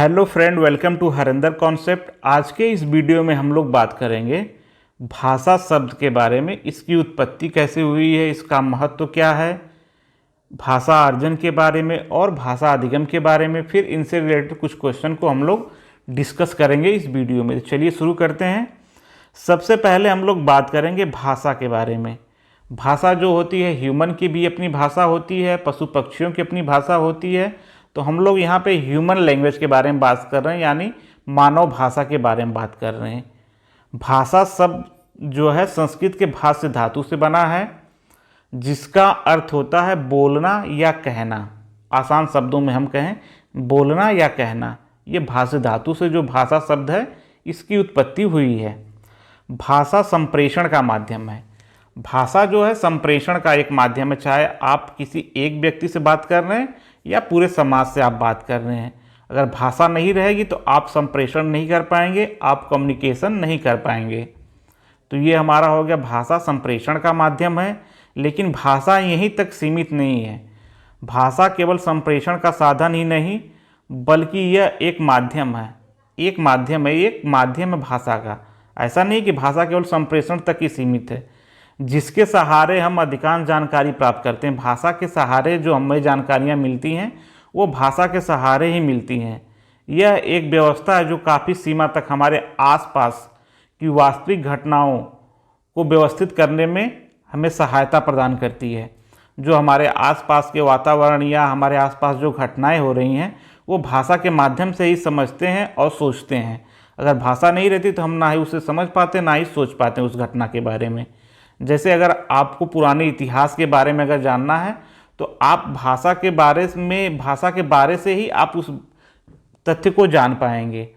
Hello friend, welcome to Harinder concept. आज के इस वीडियो में हम लोग बात करेंगे भाषा शब्द के बारे में। इसकी उत्पत्ति कैसे हुई है, इसका महत्व क्या है, भाषा अर्जन के बारे में और भाषा अधिगम के बारे में। फिर इनसे रिलेटेड कुछ क्वेश्चन को हम लोग डिस्कस करेंगे इस वीडियो में। चलिए शुरू करते हैं। सबसे पहले हम लोग बात करेंगे भाषा के बारे में। भाषा जो होती है, ह्यूमन की भी अपनी भाषा होती है, पशु पक्षियों की अपनी भाषा होती है। तो हम लोग यहाँ पे ह्यूमन लैंग्वेज के बारे में बात कर रहे हैं, यानी मानव भाषा के बारे में बात कर रहे हैं। भाषा शब्द जो है संस्कृत के भाष्य धातु से बना है, जिसका अर्थ होता है बोलना या कहना। आसान शब्दों में हम कहें बोलना या कहना। ये भाष्य धातु से जो भाषा शब्द है, इसकी उत्पत्ति हुई है। भाषा संप्रेषण का माध्यम है। भाषा जो है संप्रेषण का एक माध्यम है, चाहे आप किसी एक व्यक्ति से बात कर रहे हैं या पूरे समाज से आप बात कर रहे हैं। अगर भाषा नहीं रहेगी तो आप संप्रेषण नहीं कर पाएंगे, आप कम्युनिकेशन नहीं कर पाएंगे। तो ये हमारा हो गया भाषा संप्रेषण का माध्यम है। लेकिन भाषा यहीं तक सीमित नहीं है। भाषा केवल संप्रेषण का साधन ही नहीं, बल्कि यह एक माध्यम है। एक माध्यम है भाषा का। ऐसा नहीं कि भाषा केवल संप्रेषण तक ही सीमित है। जिसके सहारे हम अधिकांश जानकारी प्राप्त करते हैं, भाषा के सहारे जो हमें जानकारियाँ मिलती हैं, वो भाषा के सहारे ही मिलती हैं। यह एक व्यवस्था है जो काफ़ी सीमा तक हमारे आसपास की वास्तविक घटनाओं को व्यवस्थित करने में हमें सहायता प्रदान करती है। जो हमारे आसपास के वातावरण या हमारे आसपास जो घटनाएं हो रही हैं, वो भाषा के माध्यम से ही समझते हैं और सोचते हैं। अगर भाषा नहीं रहती तो हम ना ही उसे समझ पाते, ना ही सोच पाते उस घटना के बारे में। जैसे अगर आपको पुराने इतिहास के बारे में अगर जानना है, तो आप भाषा के बारे से ही आप उस तथ्य को जान पाएंगे।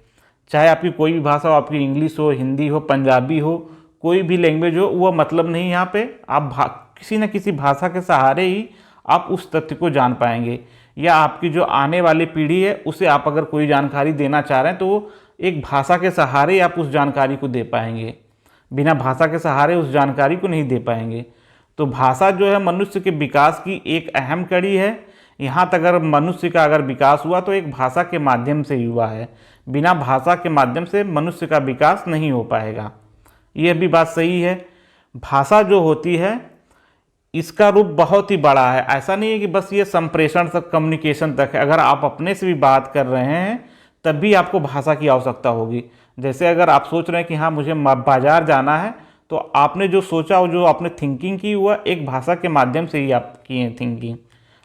चाहे आपकी कोई भी भाषा हो, आपकी इंग्लिश हो, हिंदी हो, पंजाबी हो, कोई भी लैंग्वेज हो, वह मतलब नहीं। यहाँ पे आप किसी न किसी भाषा के सहारे ही आप उस तथ्य को जान पाएंगे। या आपकी जो आने वाली पीढ़ी है, उसे आप अगर कोई जानकारी देना चाह रहे हैं, तो वो एक भाषा के सहारे ही आप उस जानकारी को दे पाएंगे। बिना भाषा के सहारे उस जानकारी को नहीं दे पाएंगे। तो भाषा जो है मनुष्य के विकास की एक अहम कड़ी है। यहाँ तक अगर मनुष्य का अगर विकास हुआ तो एक भाषा के माध्यम से ही हुआ है। बिना भाषा के माध्यम से मनुष्य का विकास नहीं हो पाएगा। यह भी बात सही है। भाषा जो होती है, इसका रूप बहुत ही बड़ा है। ऐसा नहीं है कि बस ये संप्रेषण तक, कम्युनिकेशन तक है। अगर आप अपने से भी बात कर रहे हैं, तब भी आपको भाषा की आवश्यकता होगी। जैसे अगर आप सोच रहे हैं कि हाँ मुझे बाज़ार जाना है, तो आपने जो सोचा और जो आपने थिंकिंग की, वह एक भाषा के माध्यम से ही आप किए थिंकिंग।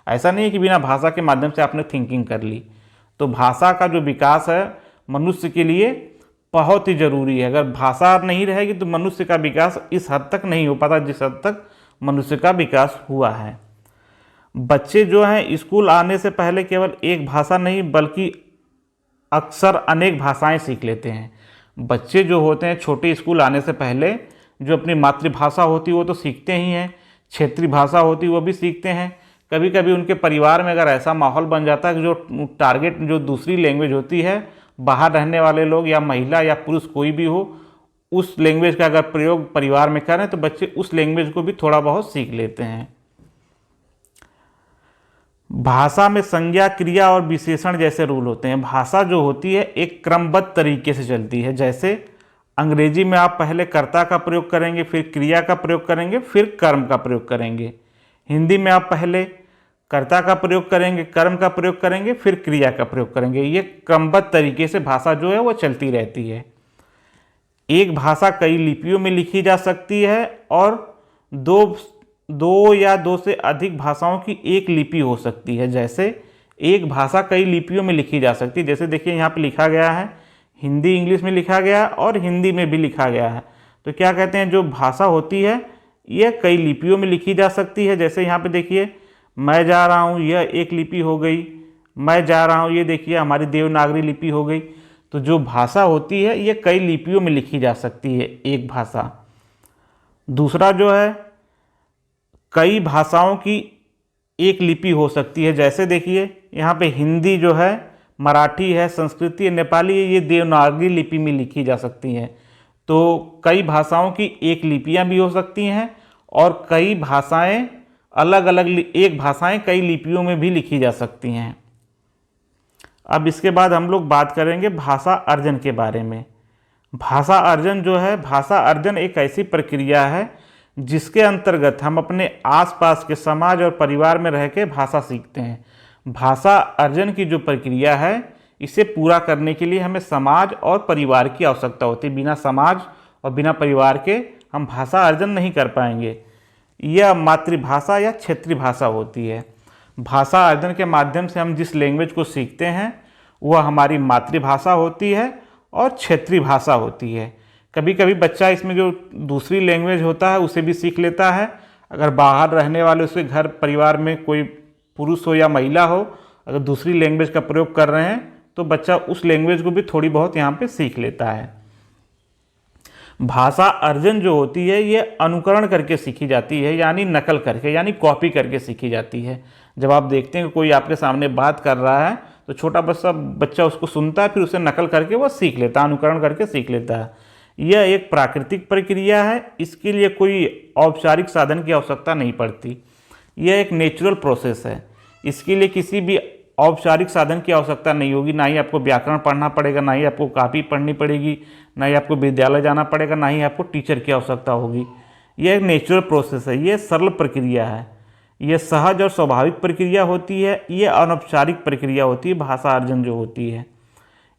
ऐसा नहीं है कि बिना भाषा के माध्यम से आपने थिंकिंग कर ली। तो भाषा का जो विकास है मनुष्य के लिए बहुत ही ज़रूरी है। अगर भाषा नहीं रहेगी तो मनुष्य का विकास इस हद तक नहीं हो पाता जिस हद तक मनुष्य का विकास हुआ है। बच्चे जो हैं स्कूल आने से पहले केवल एक भाषा नहीं, बल्कि अक्सर अनेक भाषाएं सीख लेते हैं। बच्चे जो होते हैं छोटे स्कूल आने से पहले जो अपनी मातृभाषा होती है वो तो सीखते ही हैं, क्षेत्रीय भाषा होती है वो भी सीखते हैं। कभी कभी उनके परिवार में अगर ऐसा माहौल बन जाता है कि जो टारगेट जो दूसरी लैंग्वेज होती है, बाहर रहने वाले लोग या महिला या पुरुष कोई भी हो, उस लैंग्वेज का अगर प्रयोग परिवार में करें तो बच्चे उस लैंग्वेज को भी थोड़ा बहुत सीख लेते हैं। भाषा में संज्ञा, क्रिया और विशेषण जैसे रूल होते हैं। भाषा जो होती है एक क्रमबद्ध तरीके से चलती है। जैसे अंग्रेजी में आप पहले कर्ता का प्रयोग करेंगे, फिर क्रिया का प्रयोग करेंगे, फिर कर्म का प्रयोग करेंगे। हिंदी में आप पहले कर्ता का प्रयोग करेंगे, कर्म का प्रयोग करेंगे, फिर क्रिया का प्रयोग करेंगे। ये क्रमबद्ध तरीके से भाषा जो है वो चलती रहती है। एक भाषा कई लिपियों में लिखी जा सकती है और दो या दो से अधिक भाषाओं की एक लिपि हो सकती है। जैसे एक भाषा कई लिपियों में लिखी जा सकती है। जैसे देखिए यहाँ पे लिखा गया है, हिंदी इंग्लिश में लिखा गया है और हिंदी में भी लिखा गया है। तो क्या कहते हैं, जो भाषा होती है यह कई लिपियों में लिखी जा सकती है। जैसे यहाँ पे देखिए, मैं जा रहा हूँ, यह एक लिपि हो गई। मैं जा रहा हूँ, ये देखिए हमारी देवनागरी लिपि हो गई। तो जो भाषा होती है ये कई लिपियों में लिखी जा सकती है, एक भाषा। दूसरा जो है, कई भाषाओं की एक लिपि हो सकती है। जैसे देखिए यहाँ पे हिंदी जो है, मराठी है, संस्कृत है, नेपाली है, ये देवनागरी लिपि में लिखी जा सकती हैं। तो कई भाषाओं की एक लिपियाँ भी हो सकती हैं और कई भाषाएं अलग अलग, एक भाषाएं कई लिपियों में भी लिखी जा सकती हैं। अब इसके बाद हम लोग बात करेंगे भाषा अर्जन के बारे में। भाषा अर्जन जो है, भाषा अर्जन एक ऐसी प्रक्रिया है जिसके अंतर्गत हम अपने आसपास के समाज और परिवार में रह के भाषा सीखते हैं। भाषा अर्जन की जो प्रक्रिया है, इसे पूरा करने के लिए हमें समाज और परिवार की आवश्यकता होती है। बिना समाज और बिना परिवार के हम भाषा अर्जन नहीं कर पाएंगे। यह मातृभाषा या क्षेत्रीय भाषा होती है। भाषा अर्जन के माध्यम से हम जिस लैंग्वेज को सीखते हैं वह हमारी मातृभाषा होती है और क्षेत्रीय भाषा होती है। कभी कभी बच्चा इसमें जो दूसरी लैंग्वेज होता है उसे भी सीख लेता है। अगर बाहर रहने वाले उसके घर परिवार में कोई पुरुष हो या महिला हो, अगर दूसरी लैंग्वेज का प्रयोग कर रहे हैं तो बच्चा उस लैंग्वेज को भी थोड़ी बहुत यहाँ पे सीख लेता है। भाषा अर्जन जो होती है ये अनुकरण करके सीखी जाती है, यानी नकल करके, यानी कॉपी करके सीखी जाती है। जब आप देखते हैं कि कोई आपके सामने बात कर रहा है तो छोटा बच्चा उसको सुनता है, फिर उसे नकल करके वह सीख लेता है, अनुकरण करके सीख लेता है। यह एक प्राकृतिक प्रक्रिया है, इसके लिए कोई औपचारिक साधन की आवश्यकता नहीं पड़ती। यह एक नेचुरल प्रोसेस है, इसके लिए किसी भी औपचारिक साधन की आवश्यकता नहीं होगी। ना ही आपको व्याकरण पढ़ना पड़ेगा, ना ही आपको कॉपी पढ़नी पड़ेगी, ना ही आपको विद्यालय जाना पड़ेगा, ना ही आपको टीचर की आवश्यकता होगी। यह एक नेचुरल प्रोसेस है, यह सरल प्रक्रिया है, यह सहज और स्वाभाविक प्रक्रिया होती है। यह अनौपचारिक प्रक्रिया होती है भाषा अर्जन जो होती है।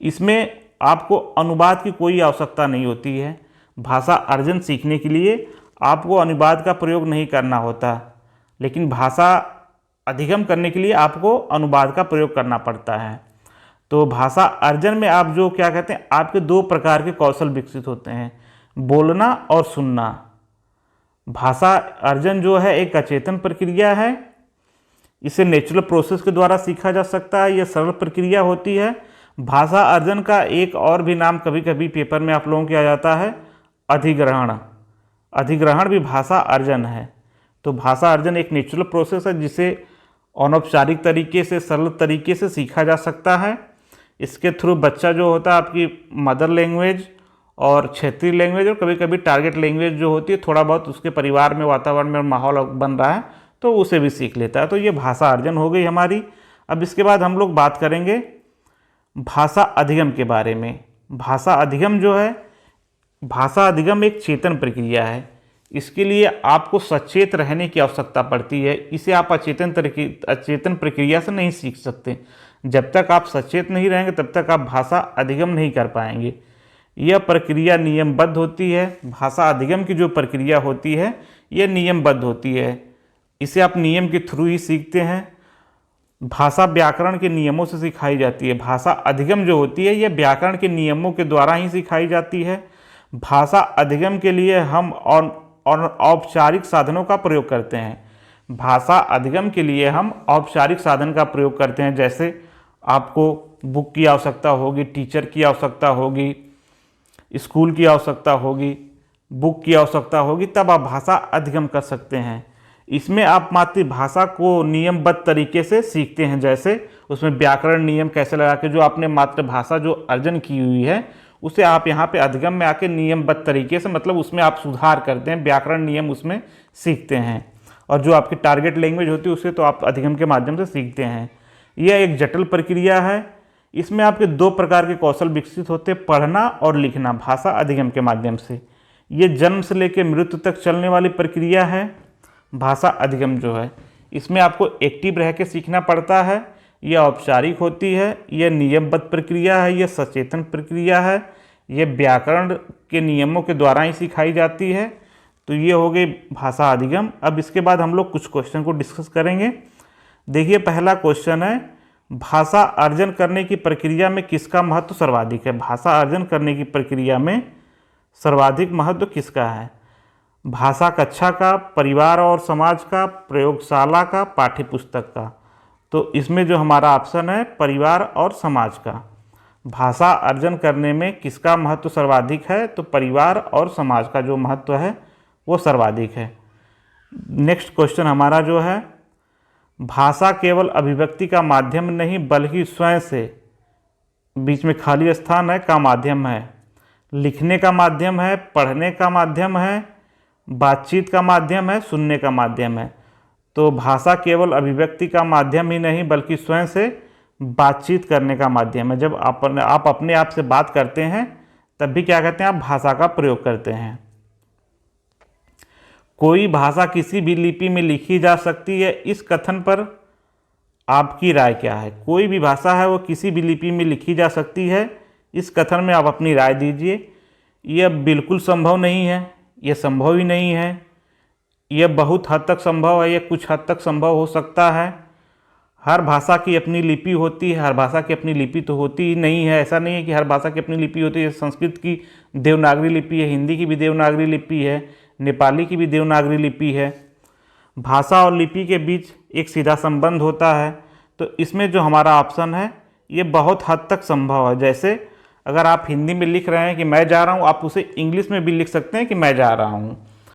इसमें आपको अनुवाद की कोई आवश्यकता नहीं होती है। भाषा अर्जन सीखने के लिए आपको अनुवाद का प्रयोग नहीं करना होता, लेकिन भाषा अधिगम करने के लिए आपको अनुवाद का प्रयोग करना पड़ता है। तो भाषा अर्जन में आप जो क्या कहते हैं, आपके दो प्रकार के कौशल विकसित होते हैं, बोलना और सुनना। भाषा अर्जन जो है एक अचेतन प्रक्रिया है, इसे नेचुरल प्रोसेस के द्वारा सीखा जा सकता है। यह सरल प्रक्रिया होती है। भाषा अर्जन का एक और भी नाम कभी कभी पेपर में आप लोगों को आ जाता है, अधिग्रहण। अधिग्रहण भी भाषा अर्जन है। तो भाषा अर्जन एक नेचुरल प्रोसेस है जिसे अनौपचारिक तरीके से, सरल तरीके से सीखा जा सकता है। इसके थ्रू बच्चा जो होता है आपकी मदर लैंग्वेज और क्षेत्रीय लैंग्वेज और कभी कभी टारगेट लैंग्वेज जो होती है, थोड़ा बहुत उसके परिवार में, वातावरण में माहौल बन रहा है तो उसे भी सीख लेता है। तो ये भाषा अर्जन हो गई हमारी। अब इसके बाद हम लोग बात करेंगे भाषा अधिगम के बारे में। भाषा अधिगम जो है, भाषा अधिगम एक चेतन प्रक्रिया है। इसके लिए आपको सचेत रहने की आवश्यकता पड़ती है। इसे आप अचेतन प्रक्रिया से नहीं सीख सकते। जब तक आप सचेत नहीं रहेंगे तब तक आप भाषा अधिगम नहीं कर पाएंगे। यह प्रक्रिया नियमबद्ध होती है। भाषा अधिगम की जो प्रक्रिया होती है यह नियमबद्ध होती है। इसे आप नियम के थ्रू ही सीखते हैं। भाषा व्याकरण के नियमों से सिखाई जाती है। भाषा अधिगम जो होती है यह व्याकरण के नियमों के द्वारा ही सिखाई जाती है। भाषा अधिगम के लिए हम औपचारिक साधनों का प्रयोग करते हैं। भाषा अधिगम के लिए हम औपचारिक साधन का प्रयोग करते हैं, जैसे आपको बुक की आवश्यकता होगी, टीचर की आवश्यकता होगी, स्कूल की आवश्यकता होगी, बुक की आवश्यकता होगी, तब आप भाषा अधिगम कर सकते हैं। इसमें आप मातृभाषा को नियमबद्ध तरीके से सीखते हैं, जैसे उसमें व्याकरण नियम कैसे लगा के जो आपने मातृभाषा जो अर्जन की हुई है उसे आप यहाँ पे अधिगम में आके नियमबद्ध तरीके से, मतलब उसमें आप सुधार करते हैं, व्याकरण नियम उसमें सीखते हैं। और जो आपकी टारगेट लैंग्वेज होती है उसे तो आप अधिगम के माध्यम से सीखते हैं। यह एक जटिल प्रक्रिया है। इसमें आपके दो प्रकार के कौशल विकसित होते हैं, पढ़ना और लिखना, भाषा अधिगम के माध्यम से। ये जन्म से लेकर मृत्यु तक चलने वाली प्रक्रिया है भाषा अधिगम जो है। इसमें आपको एक्टिव रह के सीखना पड़ता है। यह औपचारिक होती है, यह नियमबद्ध प्रक्रिया है, यह सचेतन प्रक्रिया है, यह व्याकरण के नियमों के द्वारा ही सिखाई जाती है। तो ये हो गई भाषा अधिगम। अब इसके बाद हम लोग कुछ क्वेश्चन को डिस्कस करेंगे। देखिए, पहला क्वेश्चन है, भाषा अर्जन करने की प्रक्रिया में किसका महत्व सर्वाधिक है? भाषा अर्जन करने की प्रक्रिया में सर्वाधिक महत्व किसका है? भाषा कक्षा का, परिवार और समाज का, प्रयोगशाला का, पाठ्यपुस्तक का? तो इसमें जो हमारा ऑप्शन है परिवार और समाज का। भाषा अर्जन करने में किसका महत्व सर्वाधिक है? तो परिवार और समाज का जो महत्व है वो सर्वाधिक है। नेक्स्ट क्वेश्चन हमारा जो है, भाषा केवल अभिव्यक्ति का माध्यम नहीं बल्कि स्वयं से, बीच में खाली स्थान है, का माध्यम है। लिखने का माध्यम है, पढ़ने का माध्यम है, बातचीत का माध्यम है, सुनने का माध्यम है। तो भाषा केवल अभिव्यक्ति का माध्यम ही नहीं बल्कि स्वयं से बातचीत करने का माध्यम है। जब आप अपने आप से बात करते हैं तब भी क्या कहते हैं, आप भाषा का प्रयोग करते हैं। कोई भाषा किसी भी लिपि में लिखी जा सकती है, इस कथन पर आपकी राय क्या है? कोई भी भाषा है वो किसी भी लिपि में लिखी जा सकती है, इस कथन में आप अपनी राय दीजिए। यह बिल्कुल संभव नहीं है, यह संभव ही नहीं है, यह बहुत हद तक संभव है, यह कुछ हद तक संभव हो सकता है। हर भाषा की अपनी लिपि होती है, हर भाषा की अपनी लिपि तो होती ही नहीं है। ऐसा नहीं है कि हर भाषा की अपनी लिपि होती है। संस्कृत की देवनागरी लिपि है, हिंदी की भी देवनागरी लिपि है, नेपाली की भी देवनागरी लिपि है। भाषा और लिपि के बीच एक सीधा संबंध होता है। तो इसमें जो हमारा ऑप्शन है ये बहुत हद तक संभव है। जैसे अगर आप हिंदी में लिख रहे हैं कि मैं जा रहा हूँ, आप उसे इंग्लिश में भी लिख सकते हैं कि मैं जा रहा हूँ।